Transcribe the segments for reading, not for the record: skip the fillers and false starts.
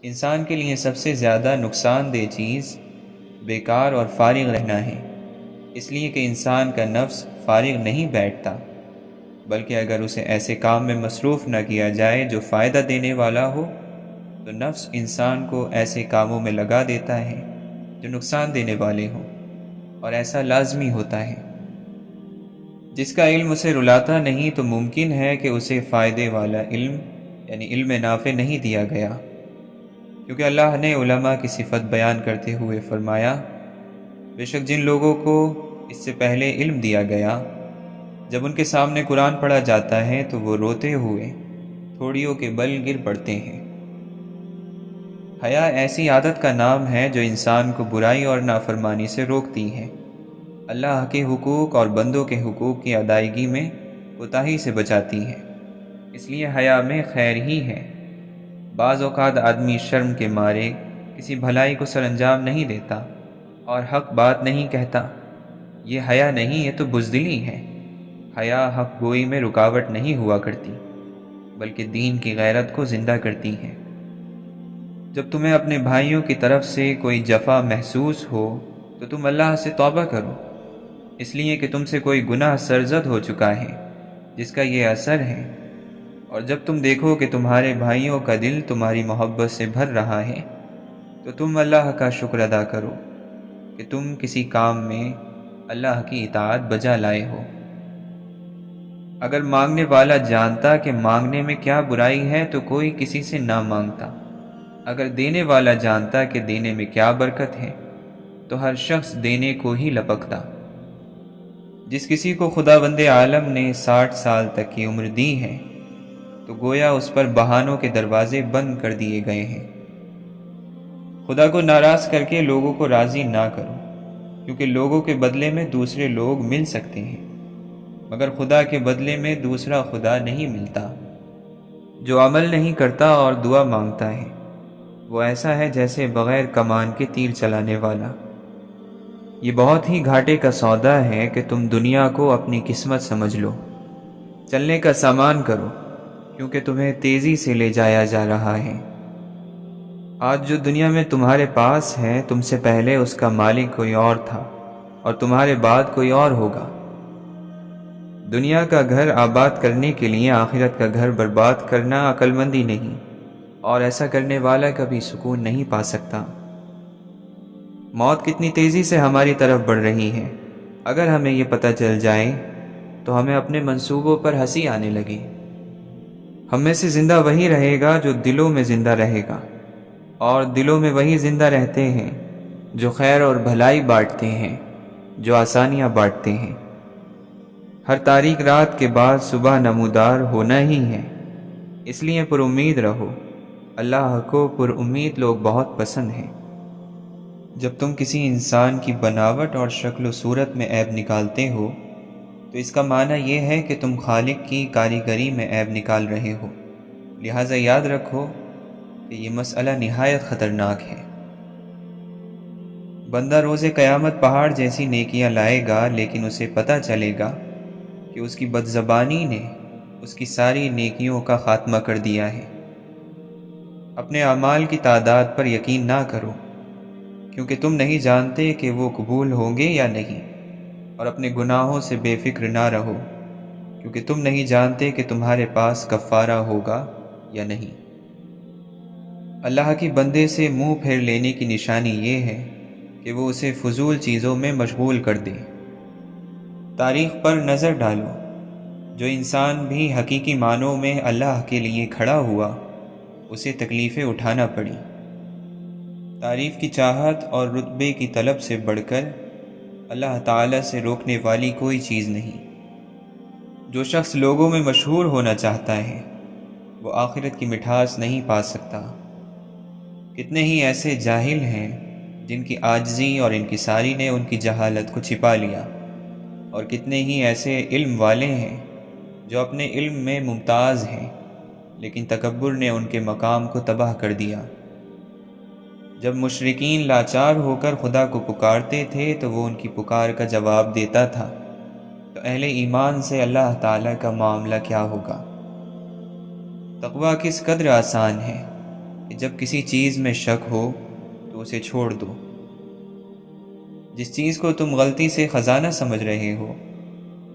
انسان کے لیے سب سے زیادہ نقصان دہ چیز بیکار اور فارغ رہنا ہے، اس لیے کہ انسان کا نفس فارغ نہیں بیٹھتا، بلکہ اگر اسے ایسے کام میں مصروف نہ کیا جائے جو فائدہ دینے والا ہو تو نفس انسان کو ایسے کاموں میں لگا دیتا ہے جو نقصان دینے والے ہوں، اور ایسا لازمی ہوتا ہے۔ جس کا علم اسے رلاتا نہیں تو ممکن ہے کہ اسے فائدے والا علم یعنی علم نافع نہیں دیا گیا، کیونکہ اللہ نے علماء کی صفت بیان کرتے ہوئے فرمایا، بے شک جن لوگوں کو اس سے پہلے علم دیا گیا، جب ان کے سامنے قرآن پڑھا جاتا ہے تو وہ روتے ہوئے تھوڑیوں کے بل گر پڑتے ہیں۔ حیا ایسی عادت کا نام ہے جو انسان کو برائی اور نافرمانی سے روکتی ہے، اللہ کے حقوق اور بندوں کے حقوق کی ادائیگی میں کوتاہی سے بچاتی ہے۔ اس لیے حیا میں خیر ہی ہے۔ بعض اوقات آدمی شرم کے مارے کسی بھلائی کو سر انجام نہیں دیتا اور حق بات نہیں کہتا۔ یہ حیا نہیں، یہ تو بزدلی ہے۔ حیا حق گوئی میں رکاوٹ نہیں ہوا کرتی، بلکہ دین کی غیرت کو زندہ کرتی ہے۔ جب تمہیں اپنے بھائیوں کی طرف سے کوئی جفا محسوس ہو تو تم اللہ سے توبہ کرو، اس لیے کہ تم سے کوئی گناہ سرزد ہو چکا ہے جس کا یہ اثر ہے، اور جب تم دیکھو کہ تمہارے بھائیوں کا دل تمہاری محبت سے بھر رہا ہے تو تم اللہ کا شکر ادا کرو کہ تم کسی کام میں اللہ کی اطاعت بجا لائے ہو۔ اگر مانگنے والا جانتا کہ مانگنے میں کیا برائی ہے تو کوئی کسی سے نہ مانگتا، اگر دینے والا جانتا کہ دینے میں کیا برکت ہے تو ہر شخص دینے کو ہی لپکتا۔ جس کسی کو خداوند عالم نے 60 سال تک کی عمر دی ہے تو گویا اس پر بہانوں کے دروازے بند کر دیے گئے ہیں۔ خدا کو ناراض کر کے لوگوں کو راضی نہ کرو، کیونکہ لوگوں کے بدلے میں دوسرے لوگ مل سکتے ہیں، مگر خدا کے بدلے میں دوسرا خدا نہیں ملتا۔ جو عمل نہیں کرتا اور دعا مانگتا ہے وہ ایسا ہے جیسے بغیر کمان کے تیر چلانے والا۔ یہ بہت ہی گھاٹے کا سودا ہے کہ تم دنیا کو اپنی قسمت سمجھ لو، چلنے کا سامان کرو، کیونکہ تمہیں تیزی سے لے جایا جا رہا ہے۔ آج جو دنیا میں تمہارے پاس ہے تم سے پہلے اس کا مالک کوئی اور تھا اور تمہارے بعد کوئی اور ہوگا۔ دنیا کا گھر آباد کرنے کے لیے آخرت کا گھر برباد کرنا عقل مندی نہیں، اور ایسا کرنے والا کبھی سکون نہیں پا سکتا۔ موت کتنی تیزی سے ہماری طرف بڑھ رہی ہے، اگر ہمیں یہ پتہ چل جائے تو ہمیں اپنے منصوبوں پر ہنسی آنے لگے۔ ہم میں سے زندہ وہی رہے گا جو دلوں میں زندہ رہے گا، اور دلوں میں وہی زندہ رہتے ہیں جو خیر اور بھلائی بانٹتے ہیں، جو آسانیاں بانٹتے ہیں۔ ہر تاریک رات کے بعد صبح نمودار ہونا ہی ہے، اس لیے پر امید رہو۔ اللہ کو پر امید لوگ بہت پسند ہیں۔ جب تم کسی انسان کی بناوٹ اور شکل و صورت میں عیب نکالتے ہو تو اس کا معنی یہ ہے کہ تم خالق کی کاریگری میں عیب نکال رہے ہو، لہٰذا یاد رکھو کہ یہ مسئلہ نہایت خطرناک ہے۔ بندہ روز قیامت پہاڑ جیسی نیکیاں لائے گا، لیکن اسے پتہ چلے گا کہ اس کی بدزبانی نے اس کی ساری نیکیوں کا خاتمہ کر دیا ہے۔ اپنے اعمال کی تعداد پر یقین نہ کرو، کیونکہ تم نہیں جانتے کہ وہ قبول ہوں گے یا نہیں، اور اپنے گناہوں سے بے فکر نہ رہو، کیونکہ تم نہیں جانتے کہ تمہارے پاس کفارہ ہوگا یا نہیں۔ اللہ کی بندے سے منہ پھیر لینے کی نشانی یہ ہے کہ وہ اسے فضول چیزوں میں مشغول کر دے۔ تاریخ پر نظر ڈالو، جو انسان بھی حقیقی معنوں میں اللہ کے لیے کھڑا ہوا اسے تکلیفیں اٹھانا پڑی۔ تعریف کی چاہت اور رتبے کی طلب سے بڑھ کر اللہ تعالیٰ سے روکنے والی کوئی چیز نہیں۔ جو شخص لوگوں میں مشہور ہونا چاہتا ہے وہ آخرت کی مٹھاس نہیں پا سکتا۔ کتنے ہی ایسے جاہل ہیں جن کی عاجزی اور انکساری نے ان کی جہالت کو چھپا لیا، اور کتنے ہی ایسے علم والے ہیں جو اپنے علم میں ممتاز ہیں، لیکن تکبر نے ان کے مقام کو تباہ کر دیا۔ جب مشرکین لاچار ہو کر خدا کو پکارتے تھے تو وہ ان کی پکار کا جواب دیتا تھا، تو اہل ایمان سے اللہ تعالیٰ کا معاملہ کیا ہوگا؟ تقویٰ کس قدر آسان ہے کہ جب کسی چیز میں شک ہو تو اسے چھوڑ دو۔ جس چیز کو تم غلطی سے خزانہ سمجھ رہے ہو،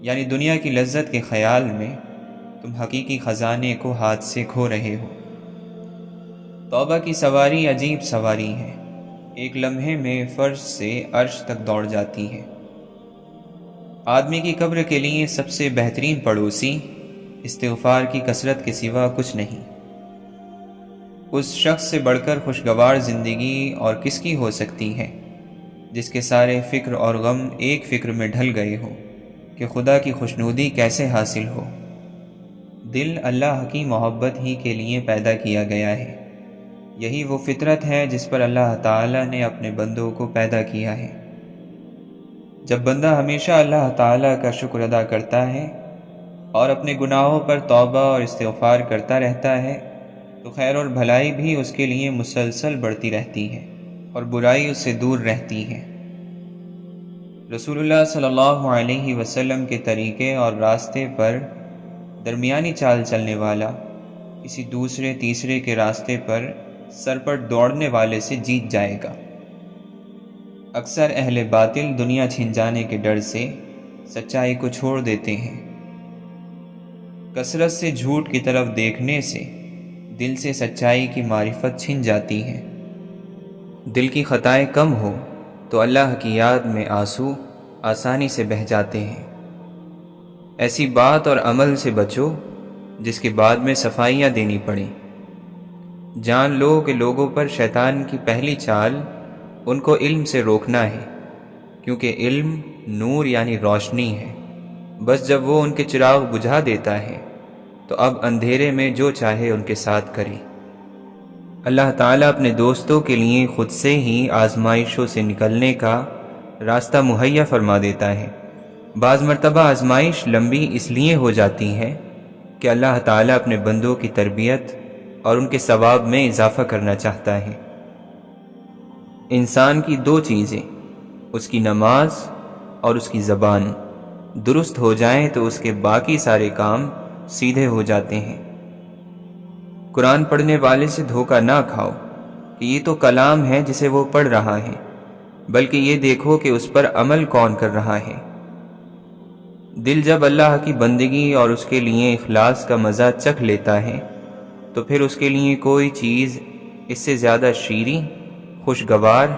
یعنی دنیا کی لذت کے خیال میں، تم حقیقی خزانے کو ہاتھ سے کھو رہے ہو۔ توبہ کی سواری عجیب سواری ہے، ایک لمحے میں فرش سے عرش تک دوڑ جاتی ہے۔ آدمی کی قبر کے لیے سب سے بہترین پڑوسی استغفار کی کثرت کے سوا کچھ نہیں۔ اس شخص سے بڑھ کر خوشگوار زندگی اور کس کی ہو سکتی ہے جس کے سارے فکر اور غم ایک فکر میں ڈھل گئے ہو کہ خدا کی خوشنودی کیسے حاصل ہو۔ دل اللہ کی محبت ہی کے لیے پیدا کیا گیا ہے، یہی وہ فطرت ہے جس پر اللہ تعالیٰ نے اپنے بندوں کو پیدا کیا ہے۔ جب بندہ ہمیشہ اللہ تعالیٰ کا شکر ادا کرتا ہے اور اپنے گناہوں پر توبہ اور استغفار کرتا رہتا ہے تو خیر اور بھلائی بھی اس کے لیے مسلسل بڑھتی رہتی ہے اور برائی اس سے دور رہتی ہے۔ رسول اللہ صلی اللہ علیہ وسلم کے طریقے اور راستے پر درمیانی چال چلنے والا کسی دوسرے تیسرے کے راستے پر سرپٹ دوڑنے والے سے جیت جائے گا۔ اکثر اہل باطل دنیا چھن جانے کے ڈر سے سچائی کو چھوڑ دیتے ہیں۔ کثرت سے جھوٹ کی طرف دیکھنے سے دل سے سچائی کی معرفت چھن جاتی ہے۔ دل کی خطائیں کم ہو تو اللہ کی یاد میں آنسو آسانی سے بہہ جاتے ہیں۔ ایسی بات اور عمل سے بچو جس کے بعد میں صفائیاں دینی پڑیں۔ جان لو کہ لوگوں پر شیطان کی پہلی چال ان کو علم سے روکنا ہے، کیونکہ علم نور یعنی روشنی ہے۔ بس جب وہ ان کے چراغ بجھا دیتا ہے تو اب اندھیرے میں جو چاہے ان کے ساتھ کرے۔ اللہ تعالیٰ اپنے دوستوں کے لیے خود سے ہی آزمائشوں سے نکلنے کا راستہ مہیا فرما دیتا ہے۔ بعض مرتبہ آزمائش لمبی اس لیے ہو جاتی ہے کہ اللہ تعالیٰ اپنے بندوں کی تربیت اور ان کے ثواب میں اضافہ کرنا چاہتا ہے۔ انسان کی دو چیزیں، اس کی نماز اور اس کی زبان، درست ہو جائیں تو اس کے باقی سارے کام سیدھے ہو جاتے ہیں۔ قرآن پڑھنے والے سے دھوکہ نہ کھاؤ کہ یہ تو کلام ہے جسے وہ پڑھ رہا ہے، بلکہ یہ دیکھو کہ اس پر عمل کون کر رہا ہے۔ دل جب اللہ کی بندگی اور اس کے لیے اخلاص کا مزہ چکھ لیتا ہے تو پھر اس کے لیے کوئی چیز اس سے زیادہ شیریں، خوشگوار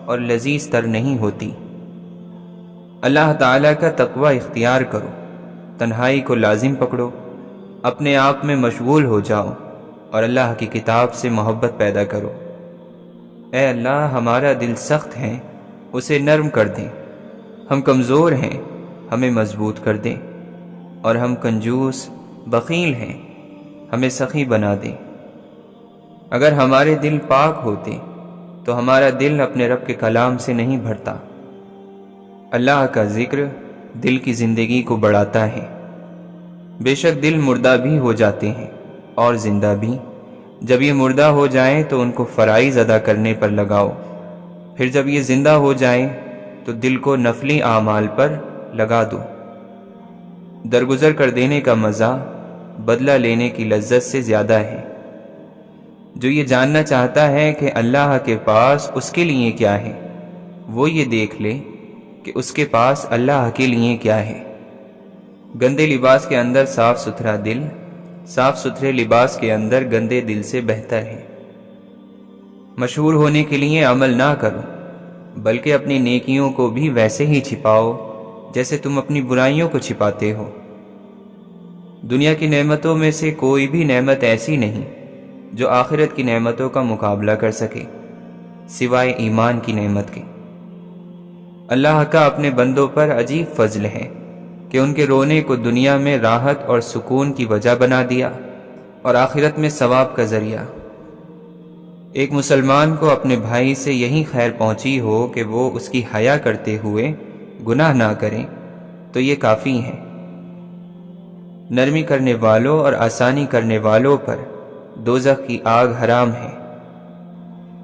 اور لذیذ تر نہیں ہوتی۔ اللہ تعالیٰ کا تقوی اختیار کرو، تنہائی کو لازم پکڑو، اپنے آپ میں مشغول ہو جاؤ اور اللہ کی کتاب سے محبت پیدا کرو۔ اے اللہ، ہمارا دل سخت ہے، اسے نرم کر دیں۔ ہم کمزور ہیں، ہمیں مضبوط کر دیں، اور ہم کنجوس بخیل ہیں، ہمیں سخی بنا دیں۔ اگر ہمارے دل پاک ہوتے تو ہمارا دل اپنے رب کے کلام سے نہیں بھرتا۔ اللہ کا ذکر دل کی زندگی کو بڑھاتا ہے۔ بے شک دل مردہ بھی ہو جاتے ہیں اور زندہ بھی۔ جب یہ مردہ ہو جائیں تو ان کو فرائض ادا کرنے پر لگاؤ، پھر جب یہ زندہ ہو جائیں تو دل کو نفلی اعمال پر لگا دو۔ درگزر کر دینے کا مزہ بدلہ لینے کی لذت سے زیادہ ہے۔ جو یہ جاننا چاہتا ہے کہ اللہ کے پاس اس کے لیے کیا ہے، وہ یہ دیکھ لے کہ اس کے پاس اللہ کے لیے کیا ہے۔ گندے لباس کے اندر صاف ستھرا دل، صاف ستھرے لباس کے اندر گندے دل سے بہتر ہے۔ مشہور ہونے کے لیے عمل نہ کرو، بلکہ اپنی نیکیوں کو بھی ویسے ہی چھپاؤ جیسے تم اپنی برائیوں کو چھپاتے ہو۔ دنیا کی نعمتوں میں سے کوئی بھی نعمت ایسی نہیں جو آخرت کی نعمتوں کا مقابلہ کر سکے، سوائے ایمان کی نعمت کے۔ اللہ کا اپنے بندوں پر عجیب فضل ہے کہ ان کے رونے کو دنیا میں راحت اور سکون کی وجہ بنا دیا اور آخرت میں ثواب کا ذریعہ۔ ایک مسلمان کو اپنے بھائی سے یہی خیر پہنچی ہو کہ وہ اس کی حیا کرتے ہوئے گناہ نہ کریں تو یہ کافی ہے۔ نرمی کرنے والوں اور آسانی کرنے والوں پر دوزخ کی آگ حرام ہے۔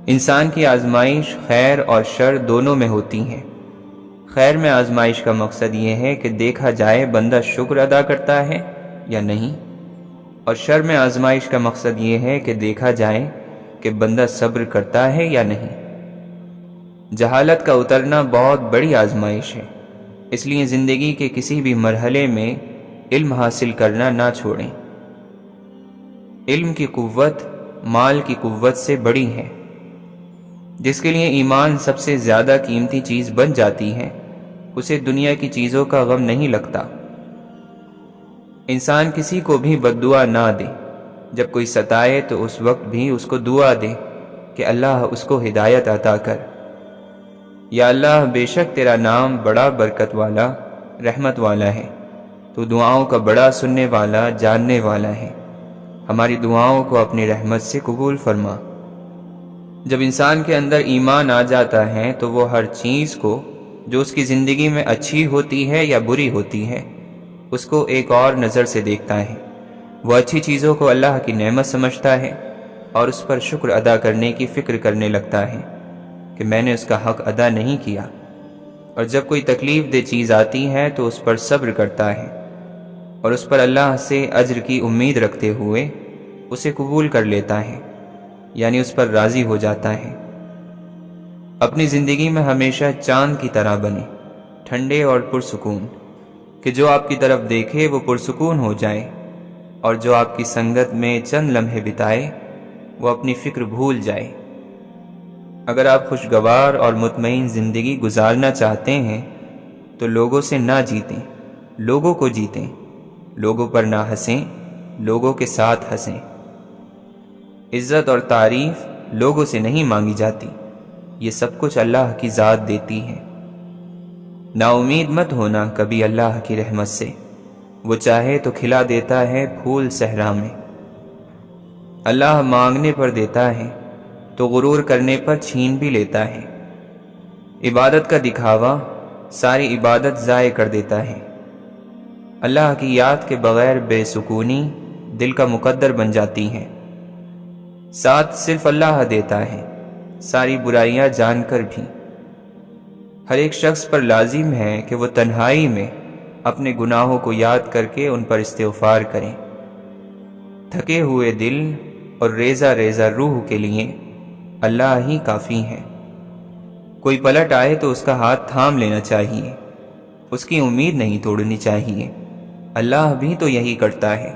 انسان کی آزمائش خیر اور شر دونوں میں ہوتی ہیں۔ خیر میں آزمائش کا مقصد یہ ہے کہ دیکھا جائے بندہ شکر ادا کرتا ہے یا نہیں، اور شر میں آزمائش کا مقصد یہ ہے کہ دیکھا جائے کہ بندہ صبر کرتا ہے یا نہیں۔ جہالت کا اترنا بہت بڑی آزمائش ہے، اس لیے زندگی کے کسی بھی مرحلے میں علم حاصل کرنا نہ چھوڑیں۔ علم کی قوت مال کی قوت سے بڑی ہے۔ جس کے لیے ایمان سب سے زیادہ قیمتی چیز بن جاتی ہے، اسے دنیا کی چیزوں کا غم نہیں لگتا۔ انسان کسی کو بھی بد دعا نہ دے، جب کوئی ستائے تو اس وقت بھی اس کو دعا دے کہ اللہ اس کو ہدایت عطا کر۔ یا اللہ، بے شک تیرا نام بڑا برکت والا، رحمت والا ہے، تو دعاؤں کا بڑا سننے والا، جاننے والا ہے، ہماری دعاؤں کو اپنی رحمت سے قبول فرما۔ جب انسان کے اندر ایمان آ جاتا ہے تو وہ ہر چیز کو جو اس کی زندگی میں اچھی ہوتی ہے یا بری ہوتی ہے، اس کو ایک اور نظر سے دیکھتا ہے۔ وہ اچھی چیزوں کو اللہ کی نعمت سمجھتا ہے اور اس پر شکر ادا کرنے کی فکر کرنے لگتا ہے کہ میں نے اس کا حق ادا نہیں کیا، اور جب کوئی تکلیف دہ چیز آتی ہے تو اس پر صبر کرتا ہے اور اس پر اللہ سے اجر کی امید رکھتے ہوئے اسے قبول کر لیتا ہے، یعنی اس پر راضی ہو جاتا ہے۔ اپنی زندگی میں ہمیشہ چاند کی طرح بنے، ٹھنڈے اور پرسکون، کہ جو آپ کی طرف دیکھے وہ پرسکون ہو جائے، اور جو آپ کی سنگت میں چند لمحے بتائے وہ اپنی فکر بھول جائے۔ اگر آپ خوشگوار اور مطمئن زندگی گزارنا چاہتے ہیں تو لوگوں سے نہ جیتیں، لوگوں کو جیتیں، لوگوں پر نہ ہنسیں، لوگوں کے ساتھ ہنسیں۔ عزت اور تعریف لوگوں سے نہیں مانگی جاتی، یہ سب کچھ اللہ کی ذات دیتی ہے۔ نا امید مت ہونا کبھی اللہ کی رحمت سے، وہ چاہے تو کھلا دیتا ہے پھول صحرا میں۔ اللہ مانگنے پر دیتا ہے تو غرور کرنے پر چھین بھی لیتا ہے۔ عبادت کا دکھاوا ساری عبادت ضائع کر دیتا ہے۔ اللہ کی یاد کے بغیر بے سکونی دل کا مقدر بن جاتی ہے۔ ساتھ صرف اللہ دیتا ہے، ساری برائیاں جان کر بھی۔ ہر ایک شخص پر لازم ہے کہ وہ تنہائی میں اپنے گناہوں کو یاد کر کے ان پر استغفار کریں۔ تھکے ہوئے دل اور ریزہ ریزہ روح کے لیے اللہ ہی کافی ہے۔ کوئی پلٹ آئے تو اس کا ہاتھ تھام لینا چاہیے، اس کی امید نہیں توڑنی چاہیے، اللہ بھی تو یہی کرتا ہے۔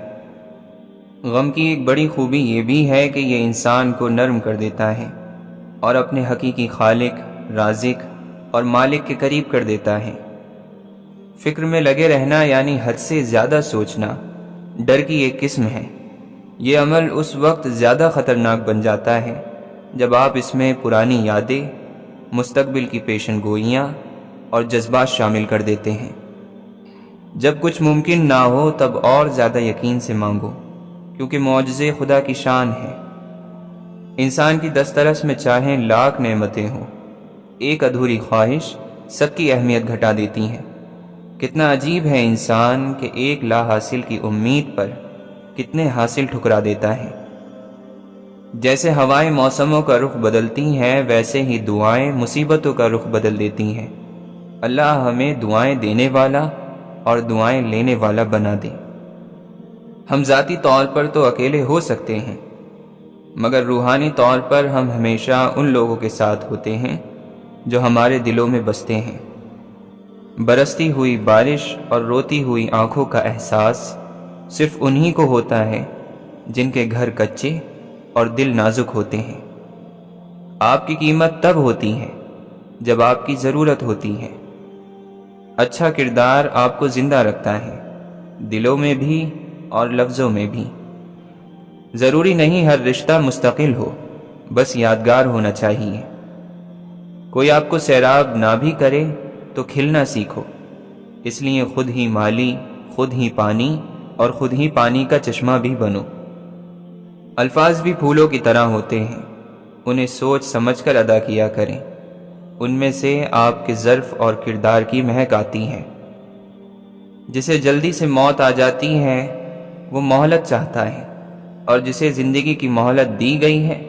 غم کی ایک بڑی خوبی یہ بھی ہے کہ یہ انسان کو نرم کر دیتا ہے اور اپنے حقیقی خالق، رازق اور مالک کے قریب کر دیتا ہے۔ فکر میں لگے رہنا یعنی حد سے زیادہ سوچنا ڈر کی ایک قسم ہے۔ یہ عمل اس وقت زیادہ خطرناک بن جاتا ہے جب آپ اس میں پرانی یادیں، مستقبل کی پیشن گوئیاں اور جذبات شامل کر دیتے ہیں۔ جب کچھ ممکن نہ ہو تب اور زیادہ یقین سے مانگو، کیونکہ معجزے خدا کی شان ہے۔ انسان کی دسترس میں چاہیں لاکھ نعمتیں ہوں، ایک ادھوری خواہش سب کی اہمیت گھٹا دیتی ہے۔ کتنا عجیب ہے انسان کہ ایک لا حاصل کی امید پر کتنے حاصل ٹھکرا دیتا ہے۔ جیسے ہوائیں موسموں کا رخ بدلتی ہیں، ویسے ہی دعائیں مصیبتوں کا رخ بدل دیتی ہیں۔ اللہ ہمیں دعائیں دینے والا اور دعائیں لینے والا بنا دے۔ ہم ذاتی طور پر تو اکیلے ہو سکتے ہیں، مگر روحانی طور پر ہم ہمیشہ ان لوگوں کے ساتھ ہوتے ہیں جو ہمارے دلوں میں بستے ہیں۔ برستی ہوئی بارش اور روتی ہوئی آنکھوں کا احساس صرف انہی کو ہوتا ہے جن کے گھر کچے اور دل نازک ہوتے ہیں۔ آپ کی قیمت تب ہوتی ہے جب آپ کی ضرورت ہوتی ہے۔ اچھا کردار آپ کو زندہ رکھتا ہے، دلوں میں بھی اور لفظوں میں بھی۔ ضروری نہیں ہر رشتہ مستقل ہو، بس یادگار ہونا چاہیے۔ کوئی آپ کو سیراب نہ بھی کرے تو کھلنا سیکھو، اس لیے خود ہی مالی، خود ہی پانی اور خود ہی پانی کا چشمہ بھی بنو۔ الفاظ بھی پھولوں کی طرح ہوتے ہیں، انہیں سوچ سمجھ کر ادا کیا کریں، ان میں سے آپ کے ظرف اور کردار کی مہک آتی ہے۔ جسے جلدی سے موت آ جاتی ہے وہ مہلت چاہتا ہے، اور جسے زندگی کی مہلت دی گئی ہے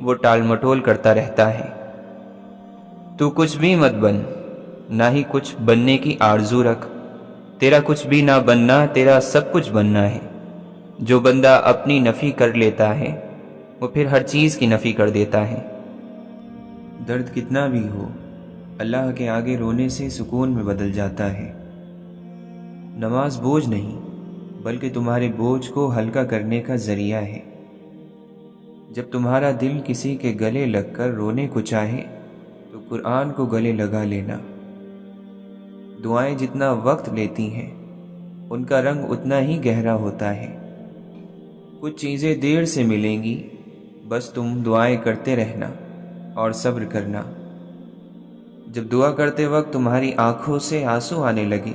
وہ ٹال مٹول کرتا رہتا ہے۔ تو کچھ بھی مت بن، نہ ہی کچھ بننے کی آرزو رکھ، تیرا کچھ بھی نہ بننا، تیرا سب کچھ بننا ہے۔ جو بندہ اپنی نفی کر لیتا ہے وہ پھر ہر چیز کی نفی کر دیتا ہے۔ درد کتنا بھی ہو، اللہ کے آگے رونے سے سکون میں بدل جاتا ہے۔ نماز بوجھ نہیں بلکہ تمہارے بوجھ کو ہلکا کرنے کا ذریعہ ہے۔ جب تمہارا دل کسی کے گلے لگ کر رونے کو چاہے تو قرآن کو گلے لگا لینا۔ دعائیں جتنا وقت لیتی ہیں ان کا رنگ اتنا ہی گہرا ہوتا ہے۔ کچھ چیزیں دیر سے ملیں گی، بس تم دعائیں کرتے رہنا اور صبر کرنا۔ جب دعا کرتے وقت تمہاری آنکھوں سے آنسو آنے لگے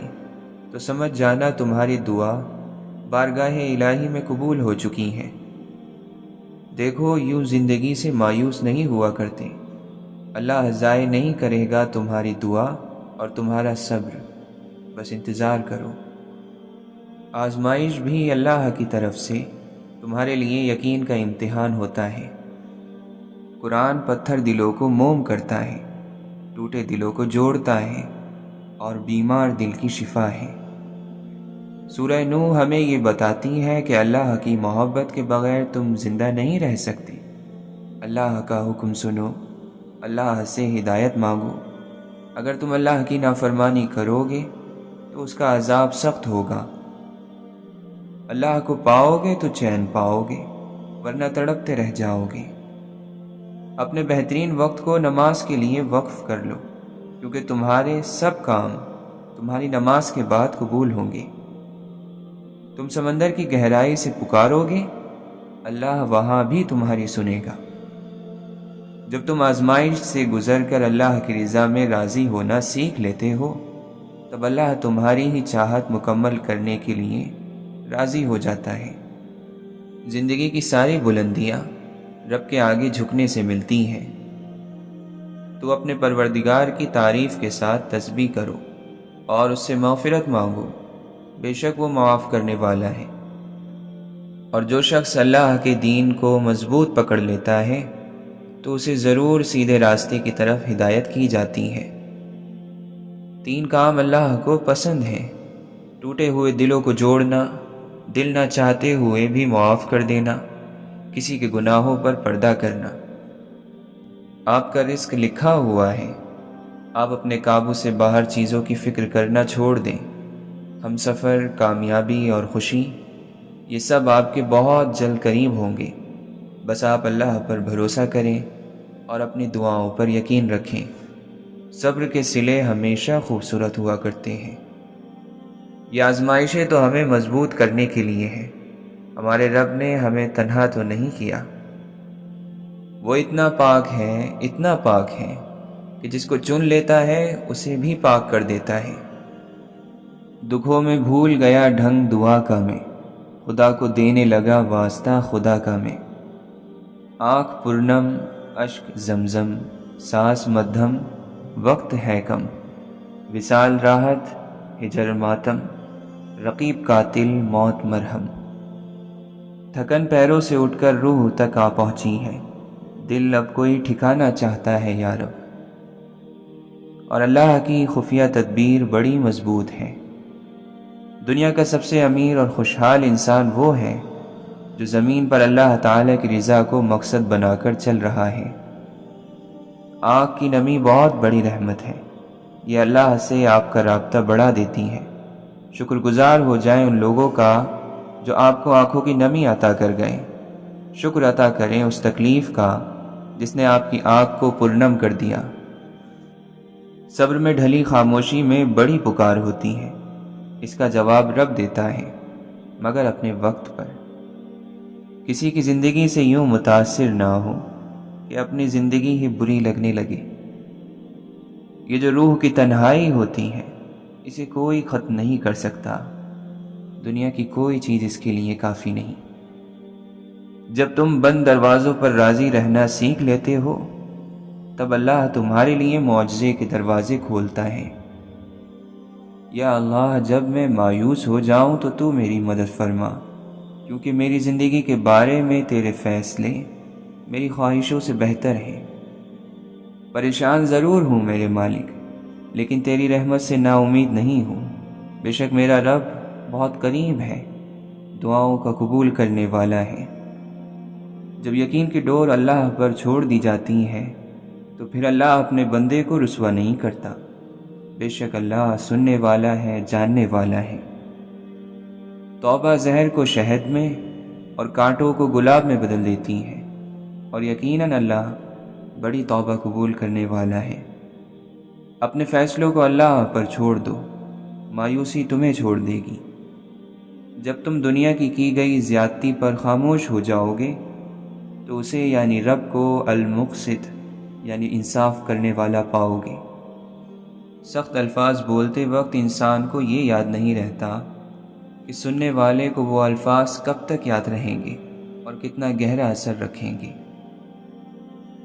تو سمجھ جانا تمہاری دعا بارگاہ الہی میں قبول ہو چکی ہے۔ دیکھو، یوں زندگی سے مایوس نہیں ہوا کرتے۔ اللہ ضائع نہیں کرے گا تمہاری دعا اور تمہارا صبر، بس انتظار کرو۔ آزمائش بھی اللہ کی طرف سے تمہارے لیے یقین کا امتحان ہوتا ہے۔ قرآن پتھر دلوں کو موم کرتا ہے، ٹوٹے دلوں کو جوڑتا ہے اور بیمار دل کی شفا ہے۔ سورہ نوح ہمیں یہ بتاتی ہے کہ اللہ کی محبت کے بغیر تم زندہ نہیں رہ سکتے۔ اللہ کا حکم سنو، اللہ سے ہدایت مانگو۔ اگر تم اللہ کی نافرمانی کرو گے تو اس کا عذاب سخت ہوگا۔ اللہ کو پاؤ گے تو چین پاؤ گے، ورنہ تڑپتے رہ جاؤ گے۔ اپنے بہترین وقت کو نماز کے لیے وقف کر لو، کیونکہ تمہارے سب کام تمہاری نماز کے بعد قبول ہوں گے۔ تم سمندر کی گہرائی سے پکارو گے، اللہ وہاں بھی تمہاری سنے گا۔ جب تم آزمائش سے گزر کر اللہ کی رضا میں راضی ہونا سیکھ لیتے ہو، تب اللہ تمہاری ہی چاہت مکمل کرنے کے لیے راضی ہو جاتا ہے۔ زندگی کی ساری بلندیاں رب کے آگے جھکنے سے ملتی ہیں۔ تو اپنے پروردگار کی تعریف کے ساتھ تسبیح کرو اور اس سے مغفرت مانگو، بے شک وہ معاف کرنے والا ہے۔ اور جو شخص اللہ کے دین کو مضبوط پکڑ لیتا ہے تو اسے ضرور سیدھے راستے کی طرف ہدایت کی جاتی ہے۔ 3 کام اللہ کو پسند ہیں: ٹوٹے ہوئے دلوں کو جوڑنا، دل نہ چاہتے ہوئے بھی معاف کر دینا، کسی کے گناہوں پر پردہ کرنا۔ آپ کا رزق لکھا ہوا ہے، آپ اپنے قابو سے باہر چیزوں کی فکر کرنا چھوڑ دیں۔ ہم سفر، کامیابی اور خوشی، یہ سب آپ کے بہت جلد قریب ہوں گے۔ بس آپ اللہ پر بھروسہ کریں اور اپنی دعاؤں پر یقین رکھیں۔ صبر کے صلے ہمیشہ خوبصورت ہوا کرتے ہیں۔ یہ آزمائشیں تو ہمیں مضبوط کرنے کے لیے ہیں۔ ہمارے رب نے ہمیں تنہا تو نہیں کیا۔ وہ اتنا پاک ہے کہ جس کو چن لیتا ہے اسے بھی پاک کر دیتا ہے۔ دکھوں میں بھول گیا ڈھنگ دعا کا میں، خدا کو دینے لگا واسطہ خدا کا میں۔ آنکھ پرنم، اشک زمزم، سانس مدھم، وقت ہے کم، وصال راحت، ہجر ماتم، رقیب قاتل، موت مرہم۔ تھکن پیروں سے اٹھ کر روح تک آ پہنچی ہے، دل اب کوئی ٹھکانا چاہتا ہے یا رب۔ اور اللہ کی خفیہ تدبیر بڑی مضبوط ہے۔ دنیا کا سب سے امیر اور خوشحال انسان وہ ہے جو زمین پر اللہ تعالیٰ کی رضا کو مقصد بنا کر چل رہا ہے۔ آنکھ کی نمی بہت بڑی رحمت ہے، یہ اللہ سے آپ کا رابطہ بڑھا دیتی ہے۔ شکر گزار ہو جائیں ان لوگوں کا جو آپ کو آنکھوں کی نمی عطا کر گئے۔ شکر عطا کریں اس تکلیف کا جس نے آپ کی آنکھ کو پرنم کر دیا۔ صبر میں ڈھلی خاموشی میں بڑی پکار ہوتی ہے، اس کا جواب رب دیتا ہے، مگر اپنے وقت پر۔ کسی کی زندگی سے یوں متاثر نہ ہو کہ اپنی زندگی ہی بری لگنے لگے۔ یہ جو روح کی تنہائی ہوتی ہے اسے کوئی ختم نہیں کر سکتا، دنیا کی کوئی چیز اس کے لیے کافی نہیں۔ جب تم بند دروازوں پر راضی رہنا سیکھ لیتے ہو تب اللہ تمہارے لیے معجزے کے دروازے کھولتا ہے۔ یا اللہ، جب میں مایوس ہو جاؤں تو تو میری مدد فرما، کیونکہ میری زندگی کے بارے میں تیرے فیصلے میری خواہشوں سے بہتر ہیں۔ پریشان ضرور ہوں میرے مالک، لیکن تیری رحمت سے نا امید نہیں ہوں۔ بے شک میرا رب بہت قریب ہے، دعاؤں کا قبول کرنے والا ہے۔ جب یقین کی ڈور اللہ پر چھوڑ دی جاتی ہے تو پھر اللہ اپنے بندے کو رسوا نہیں کرتا۔ بے شک اللہ سننے والا ہے، جاننے والا ہے۔ توبہ زہر کو شہد میں اور کانٹوں کو گلاب میں بدل دیتی ہے، اور یقیناً اللہ بڑی توبہ قبول کرنے والا ہے۔ اپنے فیصلوں کو اللہ پر چھوڑ دو، مایوسی تمہیں چھوڑ دے گی۔ جب تم دنیا کی گئی زیادتی پر خاموش ہو جاؤ گے تو اسے یعنی رب کو المقسط یعنی انصاف کرنے والا پاؤ گے۔ سخت الفاظ بولتے وقت انسان کو یہ یاد نہیں رہتا کہ سننے والے کو وہ الفاظ کب تک یاد رہیں گے اور کتنا گہرا اثر رکھیں گے۔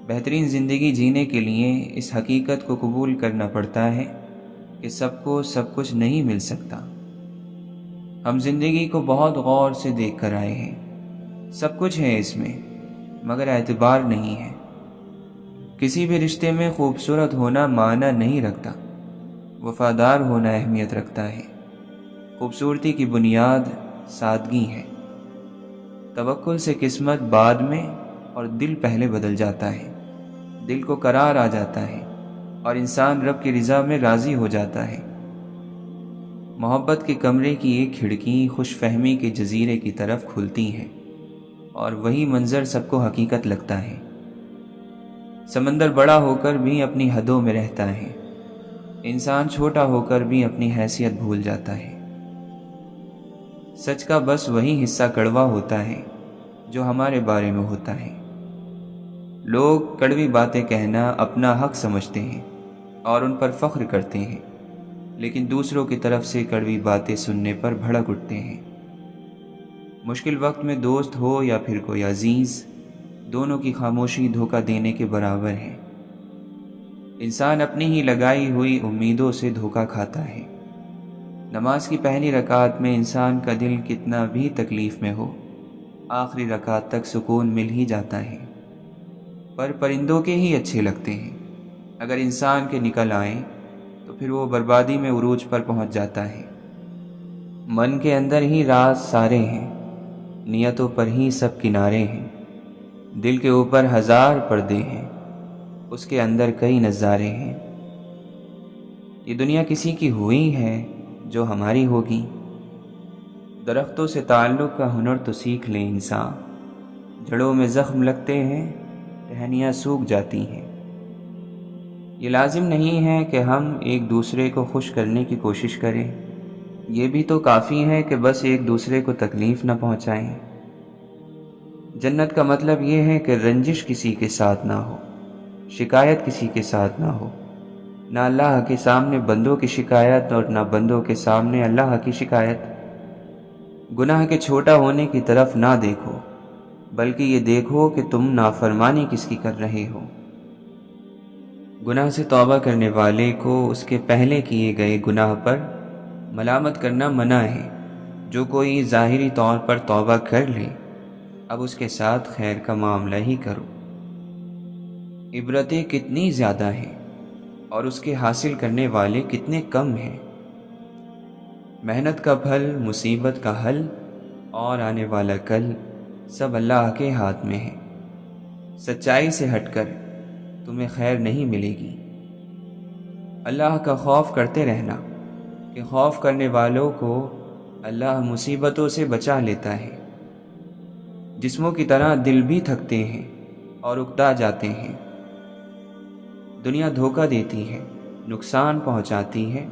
بہترین زندگی جینے کے لیے اس حقیقت کو قبول کرنا پڑتا ہے کہ سب کو سب کچھ نہیں مل سکتا۔ ہم زندگی کو بہت غور سے دیکھ کر آئے ہیں، سب کچھ ہے اس میں، مگر اعتبار نہیں ہے۔ کسی بھی رشتے میں خوبصورت ہونا معنی نہیں رکھتا، وفادار ہونا اہمیت رکھتا ہے۔ خوبصورتی کی بنیاد سادگی ہے۔ توکل سے قسمت بعد میں اور دل پہلے بدل جاتا ہے۔ دل کو قرار آ جاتا ہے اور انسان رب کی رضا میں راضی ہو جاتا ہے۔ محبت کے کمرے کی ایک کھڑکی خوش فہمی کے جزیرے کی طرف کھلتی ہے، اور وہی منظر سب کو حقیقت لگتا ہے۔ سمندر بڑا ہو کر بھی اپنی حدوں میں رہتا ہے، انسان چھوٹا ہو کر بھی اپنی حیثیت بھول جاتا ہے۔ سچ کا بس وہی حصہ کڑوا ہوتا ہے جو ہمارے بارے میں ہوتا ہے۔ لوگ کڑوی باتیں کہنا اپنا حق سمجھتے ہیں اور ان پر فخر کرتے ہیں، لیکن دوسروں کی طرف سے کڑوی باتیں سننے پر بھڑک اٹھتے ہیں۔ مشکل وقت میں دوست ہو یا پھر کوئی عزیز، دونوں کی خاموشی دھوکہ دینے کے برابر ہے۔ انسان اپنی ہی لگائی ہوئی امیدوں سے دھوکہ کھاتا ہے۔ نماز کی پہلی رکعت میں انسان کا دل کتنا بھی تکلیف میں ہو، آخری رکعت تک سکون مل ہی جاتا ہے۔ پر پرندوں کے ہی اچھے لگتے ہیں، اگر انسان کے نکل آئیں تو پھر وہ بربادی میں عروج پر پہنچ جاتا ہے۔ من کے اندر ہی راز سارے ہیں، نیتوں پر ہی سب کنارے ہیں۔ دل کے اوپر ہزار پردے ہیں، اس کے اندر کئی نظارے ہیں۔ یہ دنیا کسی کی ہوئی ہے جو ہماری ہوگی۔ درختوں سے تعلق کا ہنر تو سیکھ لے انسان، جڑوں میں زخم لگتے ہیں، ٹہنیاں سوکھ جاتی ہیں۔ یہ لازم نہیں ہے کہ ہم ایک دوسرے کو خوش کرنے کی کوشش کریں، یہ بھی تو کافی ہے کہ بس ایک دوسرے کو تکلیف نہ پہنچائیں۔ جنت کا مطلب یہ ہے کہ رنجش کسی کے ساتھ نہ ہو، شکایت کسی کے ساتھ نہ ہو، نہ اللہ کے سامنے بندوں کی شکایت اور نہ بندوں کے سامنے اللہ کی شکایت۔ گناہ کے چھوٹا ہونے کی طرف نہ دیکھو، بلکہ یہ دیکھو کہ تم نافرمانی کس کی کر رہے ہو۔ گناہ سے توبہ کرنے والے کو اس کے پہلے کیے گئے گناہ پر ملامت کرنا منع ہے۔ جو کوئی ظاہری طور پر توبہ کر لے، اب اس کے ساتھ خیر کا معاملہ ہی کرو۔ عبرتیں کتنی زیادہ ہیں اور اس کے حاصل کرنے والے کتنے کم ہیں۔ محنت کا پھل، مصیبت کا حل اور آنے والا کل سب اللہ کے ہاتھ میں ہے۔ سچائی سے ہٹ کر تمہیں خیر نہیں ملے گی۔ اللہ کا خوف کرتے رہنا کہ خوف کرنے والوں کو اللہ مصیبتوں سے بچا لیتا ہے۔ جسموں کی طرح دل بھی تھکتے ہیں اور اکتا جاتے ہیں۔ دنیا دھوکہ دیتی ہے، نقصان پہنچاتی ہے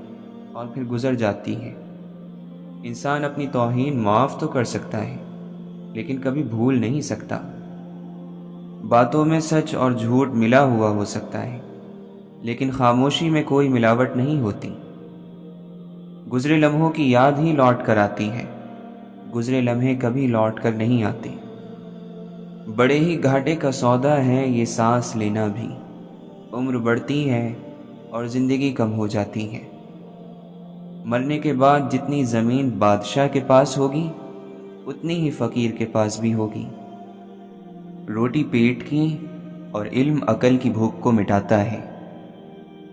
اور پھر گزر جاتی ہے۔ انسان اپنی توہین معاف تو کر سکتا ہے، لیکن کبھی بھول نہیں سکتا۔ باتوں میں سچ اور جھوٹ ملا ہوا ہو سکتا ہے، لیکن خاموشی میں کوئی ملاوٹ نہیں ہوتی۔ گزرے لمحوں کی یاد ہی لوٹ کر آتی ہے، گزرے لمحے کبھی لوٹ کر نہیں آتے۔ بڑے ہی گھاٹے کا سودا ہے یہ سانس لینا بھی۔ عمر بڑھتی ہے اور زندگی کم ہو جاتی ہے۔ مرنے کے بعد جتنی زمین بادشاہ کے پاس ہوگی، اتنی ہی فقیر کے پاس بھی ہوگی۔ روٹی پیٹ کی اور علم عقل کی بھوک کو مٹاتا ہے۔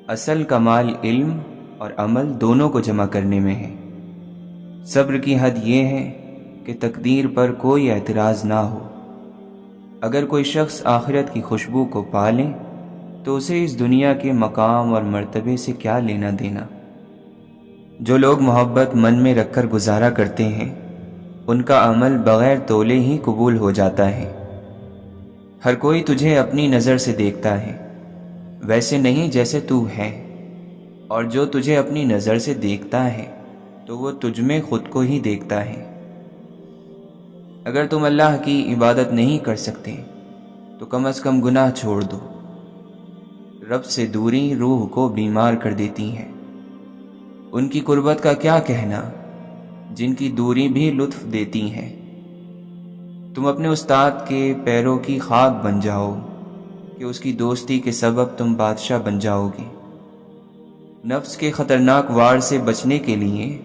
اصل کمال علم اور عمل دونوں کو جمع کرنے میں ہے۔ صبر کی حد یہ ہے کہ تقدیر پر کوئی اعتراض نہ ہو۔ اگر کوئی شخص آخرت کی خوشبو کو پا لے تو اسے اس دنیا کے مقام اور مرتبے سے کیا لینا دینا۔ جو لوگ محبت من میں رکھ کر گزارا کرتے ہیں ان کا عمل بغیر تولے ہی قبول ہو جاتا ہے۔ ہر کوئی تجھے اپنی نظر سے دیکھتا ہے، ویسے نہیں جیسے تو ہے، اور جو تجھے اپنی نظر سے دیکھتا ہے تو وہ تجھ میں خود کو ہی دیکھتا ہے۔ اگر تم اللہ کی عبادت نہیں کر سکتے تو کم از کم گناہ چھوڑ دو۔ رب سے دوری روح کو بیمار کر دیتی ہے۔ ان کی قربت کا کیا کہنا جن کی دوری بھی لطف دیتی ہے۔ تم اپنے استاد کے پیروں کی خاک بن جاؤ کہ اس کی دوستی کے سبب تم بادشاہ بن جاؤ گے۔ نفس کے خطرناک وار سے بچنے کے لیے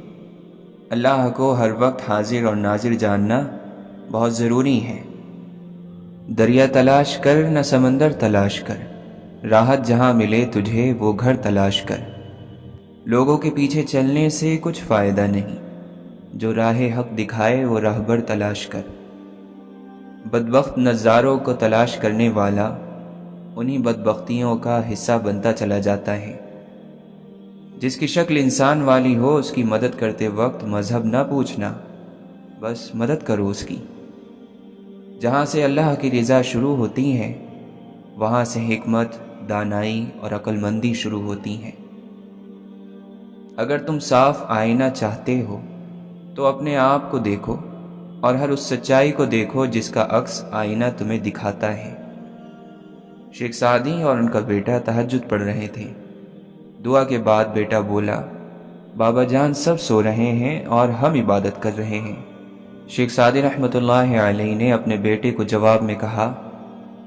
اللہ کو ہر وقت حاضر اور ناظر جاننا بہت ضروری ہے۔ دریا تلاش کر نہ سمندر تلاش کر، راحت جہاں ملے تجھے وہ گھر تلاش کر۔ لوگوں کے پیچھے چلنے سے کچھ فائدہ نہیں، جو راہ حق دکھائے وہ راہبر تلاش کر۔ بدبخت نظاروں کو تلاش کرنے والا انہی بدبختیوں کا حصہ بنتا چلا جاتا ہے۔ جس کی شکل انسان والی ہو اس کی مدد کرتے وقت مذہب نہ پوچھنا، بس مدد کرو اس کی۔ جہاں سے اللہ کی رضا شروع ہوتی ہے وہاں سے حکمت، دانائی اور عقل مندی شروع ہوتی ہے۔ اگر تم صاف آئینہ چاہتے ہو تو اپنے آپ کو دیکھو اور ہر اس سچائی کو دیکھو جس کا عکس آئینہ تمہیں دکھاتا ہے۔ شیخ سعدی اور ان کا بیٹا تہجد پڑھ رہے تھے۔ دعا کے بعد بیٹا بولا، بابا جان سب سو رہے ہیں اور ہم عبادت کر رہے ہیں۔ شیخ سعدی رحمۃ اللہ علیہ نے اپنے بیٹے کو جواب میں کہا،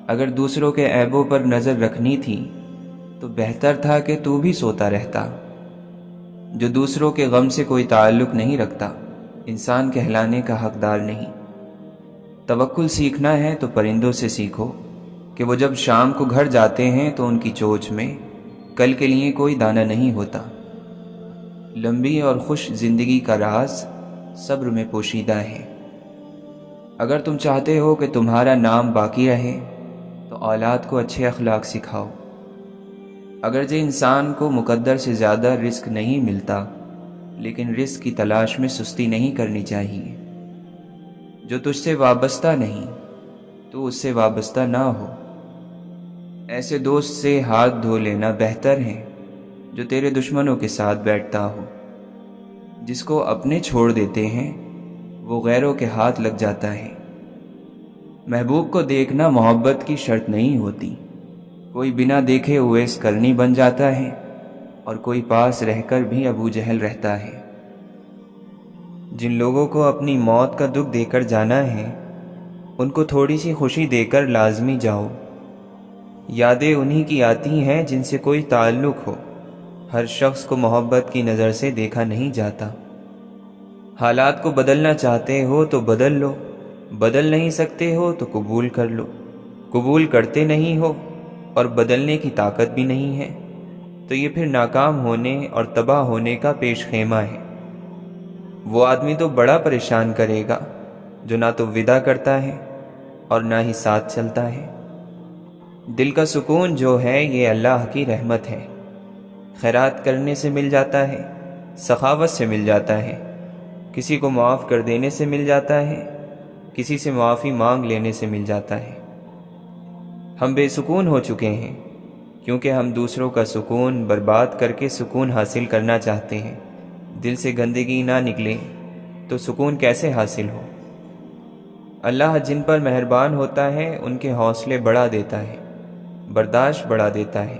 اگر دوسروں کے عیبوں پر نظر رکھنی تھی تو بہتر تھا کہ تو بھی سوتا رہتا۔ جو دوسروں کے غم سے کوئی تعلق نہیں رکھتا انسان کہلانے کا حقدار نہیں۔ توکل سیکھنا ہے تو پرندوں سے سیکھو کہ وہ جب شام کو گھر جاتے ہیں تو ان کی چونچ میں کل کے لیے کوئی دانہ نہیں ہوتا۔ لمبی اور خوش زندگی کا راز صبر میں پوشیدہ ہے۔ اگر تم چاہتے ہو کہ تمہارا نام باقی رہے تو اولاد کو اچھے اخلاق سکھاؤ۔ اگرچہ انسان کو مقدر سے زیادہ رزق نہیں ملتا لیکن رزق کی تلاش میں سستی نہیں کرنی چاہیے۔ جو تجھ سے وابستہ نہیں تو اس سے وابستہ نہ ہو۔ ایسے دوست سے ہاتھ دھو لینا بہتر ہے جو تیرے دشمنوں کے ساتھ بیٹھتا ہو۔ جس کو اپنے چھوڑ دیتے ہیں وہ غیروں کے ہاتھ لگ جاتا ہے۔ محبوب کو دیکھنا محبت کی شرط نہیں ہوتی۔ کوئی بنا دیکھے اویس کرنی بن جاتا ہے اور کوئی پاس رہ کر بھی ابو جہل رہتا ہے۔ جن لوگوں کو اپنی موت کا دکھ دے کر جانا ہے ان کو تھوڑی سی خوشی دے کر لازمی جاؤ۔ یادیں انہی کی آتی ہیں جن سے کوئی تعلق ہو۔ ہر شخص کو محبت کی نظر سے دیکھا نہیں جاتا۔ حالات کو بدلنا چاہتے ہو تو بدل لو، بدل نہیں سکتے ہو تو قبول کر لو۔ قبول کرتے نہیں ہو اور بدلنے کی طاقت بھی نہیں ہے تو یہ پھر ناکام ہونے اور تباہ ہونے کا پیش خیمہ ہے۔ وہ آدمی تو بڑا پریشان کرے گا جو نہ تو ودا کرتا ہے اور نہ ہی ساتھ چلتا ہے۔ دل کا سکون جو ہے یہ اللہ کی رحمت ہے۔ خیرات کرنے سے مل جاتا ہے، سخاوت سے مل جاتا ہے، کسی کو معاف کر دینے سے مل جاتا ہے، کسی سے معافی مانگ لینے سے مل جاتا ہے۔ ہم بے سکون ہو چکے ہیں کیونکہ ہم دوسروں کا سکون برباد کر کے سکون حاصل کرنا چاہتے ہیں۔ دل سے گندگی نہ نکلے تو سکون کیسے حاصل ہو؟ اللہ جن پر مہربان ہوتا ہے ان کے حوصلے بڑھا دیتا ہے، برداشت بڑھا دیتا ہے،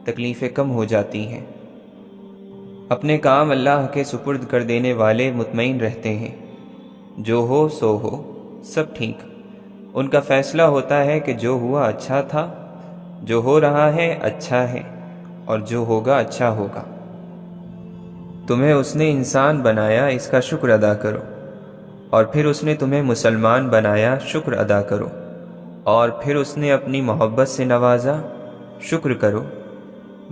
تکلیفیں کم ہو جاتی ہیں۔ اپنے کام اللہ کے سپرد کر دینے والے مطمئن رہتے ہیں۔ جو ہو سو ہو، سب ٹھیک۔ ان کا فیصلہ ہوتا ہے کہ جو ہوا اچھا تھا، جو ہو رہا ہے اچھا ہے، اور جو ہوگا اچھا ہوگا۔ تمہیں اس نے انسان بنایا اس کا شکر ادا کرو، اور پھر اس نے تمہیں مسلمان بنایا شکر ادا کرو، اور پھر اس نے اپنی محبت سے نوازا شکر کرو۔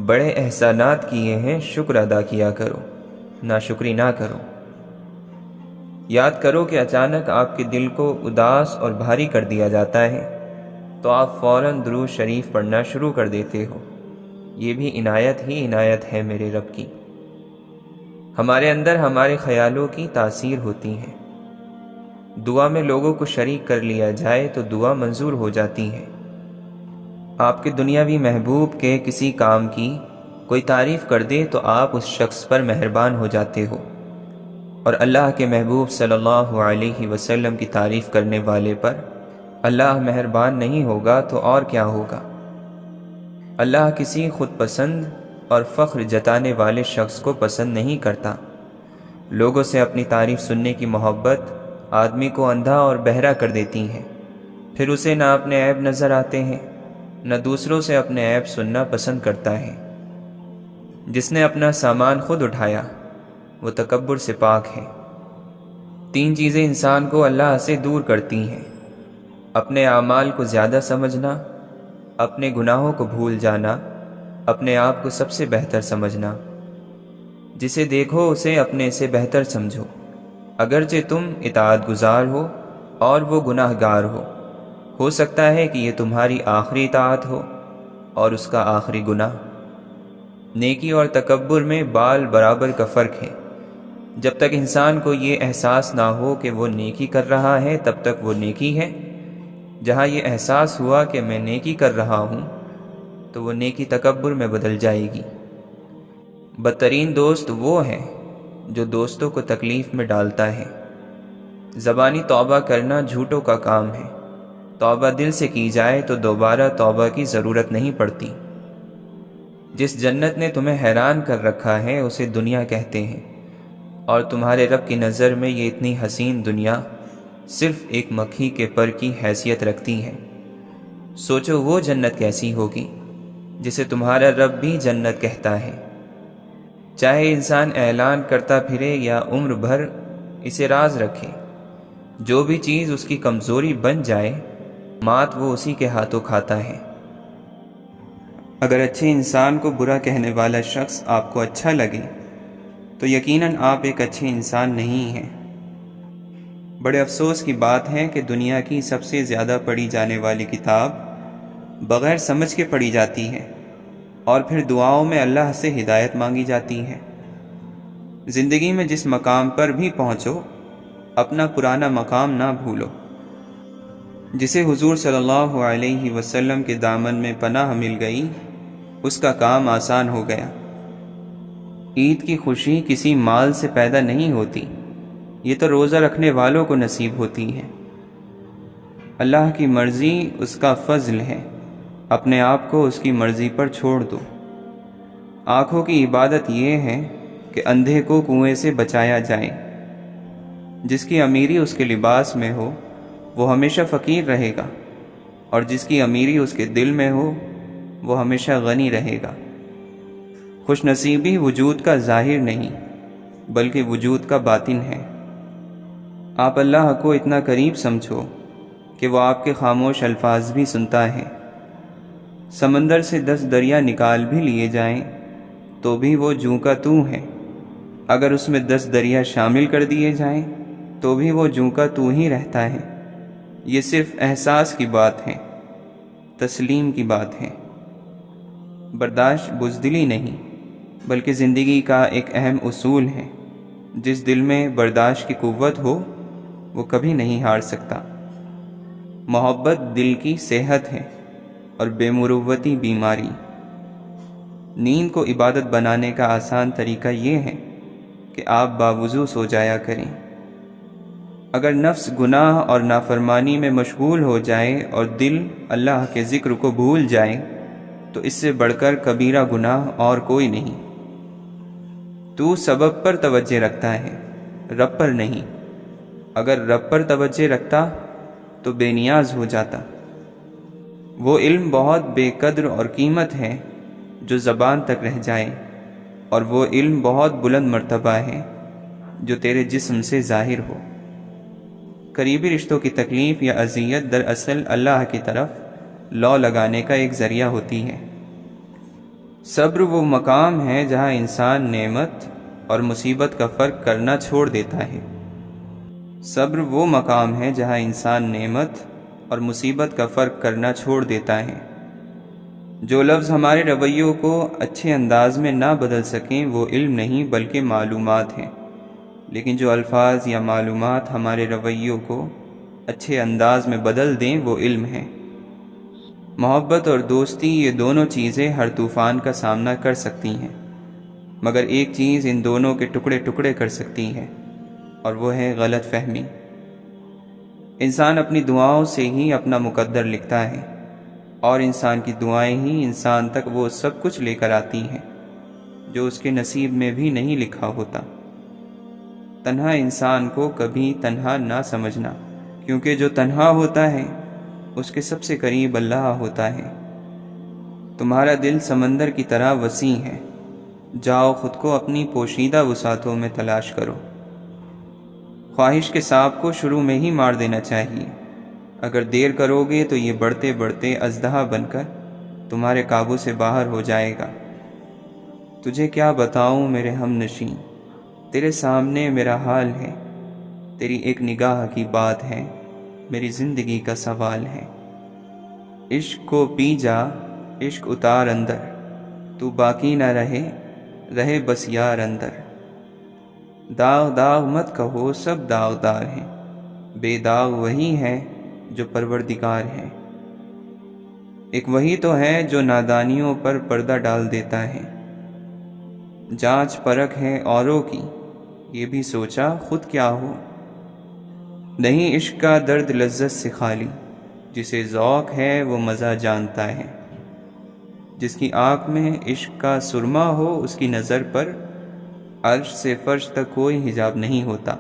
بڑے احسانات کیے ہیں شکر ادا کیا کرو، ناشکری نہ کرو۔ یاد کرو کہ اچانک آپ کے دل کو اداس اور بھاری کر دیا جاتا ہے تو آپ فوراً درود شریف پڑھنا شروع کر دیتے ہو۔ یہ بھی عنایت ہی عنایت ہے میرے رب کی۔ ہمارے اندر ہمارے خیالوں کی تاثیر ہوتی ہے۔ دعا میں لوگوں کو شریک کر لیا جائے تو دعا منظور ہو جاتی ہے۔ آپ کے دنیاوی محبوب کے کسی کام کی کوئی تعریف کر دے تو آپ اس شخص پر مہربان ہو جاتے ہو، اور اللہ کے محبوب صلی اللہ علیہ وسلم کی تعریف کرنے والے پر اللہ مہربان نہیں ہوگا تو اور کیا ہوگا؟ اللہ کسی خود پسند اور فخر جتانے والے شخص کو پسند نہیں کرتا۔ لوگوں سے اپنی تعریف سننے کی محبت آدمی کو اندھا اور بہرا کر دیتی ہے، پھر اسے نہ اپنے عیب نظر آتے ہیں نہ دوسروں سے اپنے عیب سننا پسند کرتا ہے۔ جس نے اپنا سامان خود اٹھایا وہ تکبر سے پاک ہے۔ 3 چیزیں انسان کو اللہ سے دور کرتی ہیں: اپنے اعمال کو زیادہ سمجھنا، اپنے گناہوں کو بھول جانا، اپنے آپ کو سب سے بہتر سمجھنا۔ جسے دیکھو اسے اپنے سے بہتر سمجھو، اگرچہ تم اطاعت گزار ہو اور وہ گناہ گار ہو سکتا ہے کہ یہ تمہاری آخری اطاعت ہو اور اس کا آخری گناہ۔ نیکی اور تکبر میں بال برابر کا فرق ہے۔ جب تک انسان کو یہ احساس نہ ہو کہ وہ نیکی کر رہا ہے تب تک وہ نیکی ہے۔ جہاں یہ احساس ہوا کہ میں نیکی کر رہا ہوں تو وہ نیکی تکبر میں بدل جائے گی۔ بدترین دوست وہ ہے جو دوستوں کو تکلیف میں ڈالتا ہے۔ زبانی توبہ کرنا جھوٹوں کا کام ہے۔ توبہ دل سے کی جائے تو دوبارہ توبہ کی ضرورت نہیں پڑتی۔ جس جنت نے تمہیں حیران کر رکھا ہے اسے دنیا کہتے ہیں، اور تمہارے رب کی نظر میں یہ اتنی حسین دنیا صرف ایک مکھی کے پر کی حیثیت رکھتی ہے۔ سوچو وہ جنت کیسی ہوگی جسے تمہارا رب بھی جنت کہتا ہے۔ چاہے انسان اعلان کرتا پھرے یا عمر بھر اسے راز رکھے، جو بھی چیز اس کی کمزوری بن جائے مات وہ اسی کے ہاتھوں کھاتا ہے۔ اگر اچھے انسان کو برا کہنے والا شخص آپ کو اچھا لگے تو یقیناً آپ ایک اچھے انسان نہیں ہیں۔ بڑے افسوس کی بات ہے کہ دنیا کی سب سے زیادہ پڑھی جانے والی کتاب بغیر سمجھ کے پڑھی جاتی ہے، اور پھر دعاؤں میں اللہ سے ہدایت مانگی جاتی ہے۔ زندگی میں جس مقام پر بھی پہنچو اپنا پرانا مقام نہ بھولو۔ جسے حضور صلی اللہ علیہ وسلم کے دامن میں پناہ مل گئی اس کا کام آسان ہو گیا۔ عید کی خوشی کسی مال سے پیدا نہیں ہوتی، یہ تو روزہ رکھنے والوں کو نصیب ہوتی ہے۔ اللہ کی مرضی اس کا فضل ہے، اپنے آپ کو اس کی مرضی پر چھوڑ دو۔ آنکھوں کی عبادت یہ ہے کہ اندھے کو کنویں سے بچایا جائے۔ جس کی امیری اس کے لباس میں ہو وہ ہمیشہ فقیر رہے گا، اور جس کی امیری اس کے دل میں ہو وہ ہمیشہ غنی رہے گا۔ خوش نصیبی وجود کا ظاہر نہیں بلکہ وجود کا باطن ہے۔ آپ اللہ کو اتنا قریب سمجھو کہ وہ آپ کے خاموش الفاظ بھی سنتا ہے۔ سمندر سے 10 دریا نکال بھی لیے جائیں تو بھی وہ جوں کا توں ہے۔ اگر اس میں 10 دریا شامل کر دیے جائیں تو بھی وہ جوں کا توں ہی رہتا ہے۔ یہ صرف احساس کی بات ہے، تسلیم کی بات ہے۔ برداشت بزدلی نہیں بلکہ زندگی کا ایک اہم اصول ہے۔ جس دل میں برداشت کی قوت ہو وہ کبھی نہیں ہار سکتا۔ محبت دل کی صحت ہے اور بے مروتی بیماری۔ نیند کو عبادت بنانے کا آسان طریقہ یہ ہے کہ آپ باوضو سو جایا کریں۔ اگر نفس گناہ اور نافرمانی میں مشغول ہو جائے اور دل اللہ کے ذکر کو بھول جائے تو اس سے بڑھ کر کبیرہ گناہ اور کوئی نہیں۔ تو سبب پر توجہ رکھتا ہے، رب پر نہیں۔ اگر رب پر توجہ رکھتا تو بے نیاز ہو جاتا۔ وہ علم بہت بے قدر اور قیمت ہے جو زبان تک رہ جائے، اور وہ علم بہت بلند مرتبہ ہے جو تیرے جسم سے ظاہر ہو۔ قریبی رشتوں کی تکلیف یا اذیت دراصل اللہ کی طرف لو لگانے کا ایک ذریعہ ہوتی ہے۔ صبر وہ مقام ہے جہاں انسان نعمت اور مصیبت کا فرق کرنا چھوڑ دیتا ہے۔ صبر وہ مقام ہے جہاں انسان نعمت اور مصیبت کا فرق کرنا چھوڑ دیتا ہے۔ جو لفظ ہمارے رویوں کو اچھے انداز میں نہ بدل سکیں وہ علم نہیں بلکہ معلومات ہیں، لیکن جو الفاظ یا معلومات ہمارے رویوں کو اچھے انداز میں بدل دیں وہ علم ہے۔ محبت اور دوستی یہ دونوں چیزیں ہر طوفان کا سامنا کر سکتی ہیں، مگر ایک چیز ان دونوں کے ٹکڑے ٹکڑے کر سکتی ہے، اور وہ ہے غلط فہمی۔ انسان اپنی دعاؤں سے ہی اپنا مقدر لکھتا ہے، اور انسان کی دعائیں ہی انسان تک وہ سب کچھ لے کر آتی ہیں جو اس کے نصیب میں بھی نہیں لکھا ہوتا۔ تنہا انسان کو کبھی تنہا نہ سمجھنا، کیونکہ جو تنہا ہوتا ہے اس کے سب سے قریب اللہ ہوتا ہے۔ تمہارا دل سمندر کی طرح وسیع ہے، جاؤ خود کو اپنی پوشیدہ وسعتوں میں تلاش کرو۔ خواہش کے سانپ کو شروع میں ہی مار دینا چاہیے، اگر دیر کرو گے تو یہ بڑھتے بڑھتے اژدہا بن کر تمہارے قابو سے باہر ہو جائے گا۔ تجھے کیا بتاؤں میرے ہم نشیں، تیرے سامنے میرا حال ہے، تیری ایک نگاہ کی بات ہے، میری زندگی کا سوال ہے۔ عشق کو پی جا، عشق اتار اندر، تو باقی نہ رہے، رہے بس یار اندر۔ داغ داغ مت کہو سب داغدار ہیں، بے داغ وہی ہے جو پروردگار ہے۔ ایک وہی تو ہے جو نادانیوں پر پردہ ڈال دیتا ہے۔ جانچ پرکھ ہے اوروں کی، یہ بھی سوچا خود کیا ہو۔ نہیں عشق کا درد لذت سے خالی، جسے ذوق ہے وہ مزہ جانتا ہے۔ جس کی آنکھ میں عشق کا سرما ہو اس کی نظر پر عرش سے فرش تک کوئی حجاب نہیں ہوتا۔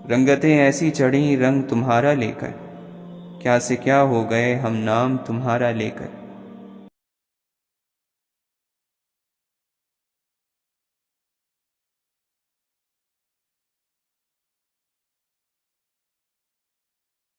رنگتیں ایسی چڑھیں رنگ تمہارا لے کر، کیا سے کیا ہو گئے ہم نام تمہارا لے کر۔